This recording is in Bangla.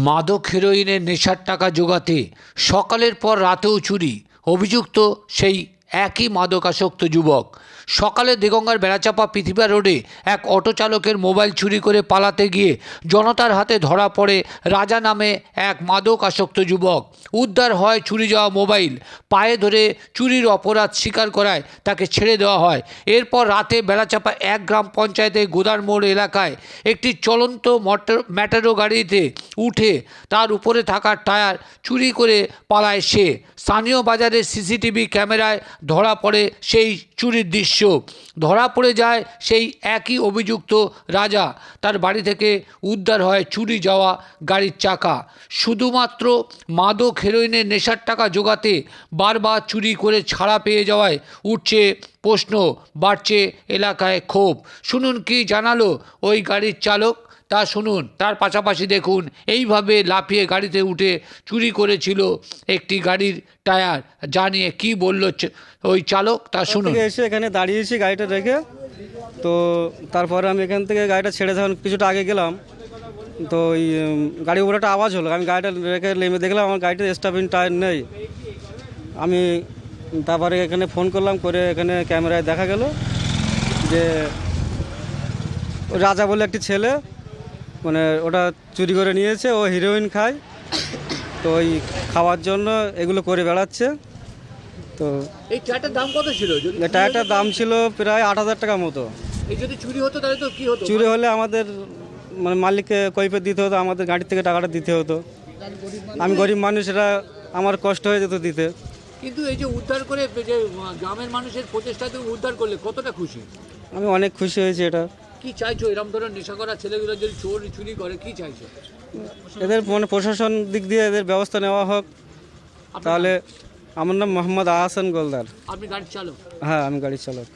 মাদক হেরোইনের নেশার টাকা জোগাতে সকালের পর রাতেও চুরি। অভিযুক্ত সেই একই মাদকাসক্ত যুবক। সকালে দেগঙ্গার বেড়াচাপা পৃথিবী রোডে এক অটো চালকের মোবাইল চুরি করে পালাতে গিয়ে জনতার হাতে ধরা পড়ে রাজা নামে এক মাদকাসক্ত যুবক। উদ্ধার হয় চুরি যাওয়া মোবাইল। পায়ে ধরে চুরির অপরাধ স্বীকার করায় তাকে ছেড়ে দেওয়া হয়। এরপর রাতে বেড়াচাপা 1 গ্রাম পঞ্চায়েতের গোদার মোড় এলাকায় একটি চলন্ত ম্যাটারো গাড়িতে উঠে তার উপরে থাকা টায়ার চুরি করে পালায় সে। স্থানীয় বাজারের সিসিটিভি ক্যামেরায় ধরা পড়ে সেই চুরির দৃশ্য। ধরা পড়ে যায় সেই একই অভিযুক্ত রাজা। তার বাড়ি থেকে উদ্ধার হয় চুরি যাওয়া গাড়ির চাকা। শুধুমাত্র মাদক হেরোইনের নেশার টাকা জোগাতে বারবার চুরি করে ছাড়া পেয়ে যাওয়ায় উঠছে প্রশ্ন, বাড়ছে এলাকায় ক্ষোভ। শুনুন কি জানালো ওই গাড়ির চালক, তা শুনুন। তার পাশাপাশি দেখুন এইভাবে লাফিয়ে গাড়িতে উঠে চুরি করেছিল একটি গাড়ির টায়ার। জানিয়ে কি বলল ওই চালক তা শুনুন। এসে এখানে দাঁড়িয়েছি গাড়িটা রেখে, তো তারপরে আমি এখান থেকে গাড়িটা ছেড়ে যখন কিছুটা আগে গেলাম, তো ওই গাড়ির উপরে একটা আওয়াজ হলো। আমি গাড়িটা রেখে নেমে দেখলাম আমার গাড়িটা স্টাফিং টায়ার নেই। আমি তারপরে এখানে ফোন করলাম, করে এখানে ক্যামেরায় দেখা গেল যে রাজা বলে একটি ছেলে, মানে ওটা চুরি করে নিয়েছে। ও হিরোইন খায়, তো ওই খাওয়ার জন্য এগুলো করে বেড়াচ্ছে। তো এই টায়ারটার দাম কত ছিল? টায়ারটার দাম ছিল প্রায় 8,000 টাকা মতো। এই যদি চুরি হতো তাহলে তো কি হতো? চুরি হলে আমাদের মানে মালিককে কৈফিয়ত দিতে হতো, আমাদের গাড়ি থেকে টাকাটা দিতে হতো। আমি গরিব মানুষ, এটা আমার কষ্ট হয়ে যেত দিতে। কিন্তু এই যে উদ্ধার করে যে গ্রামের মানুষের প্রচেষ্টাতে উদ্ধার করলে কতটা খুশি? আমি অনেক খুশি হয়েছি। এটা কি চাইছো? এরকম ধরনের নেশা করা ছেলেগুলো যদি চুরি করে কি চাইছো? এদের মানে প্রশাসন দিক দিয়ে এদের ব্যবস্থা নেওয়া হোক। তাহলে আমার নাম মোহাম্মদ আহসান গোলদার। আপনি গাড়ি চালক? হ্যাঁ, আমি গাড়ি চালক।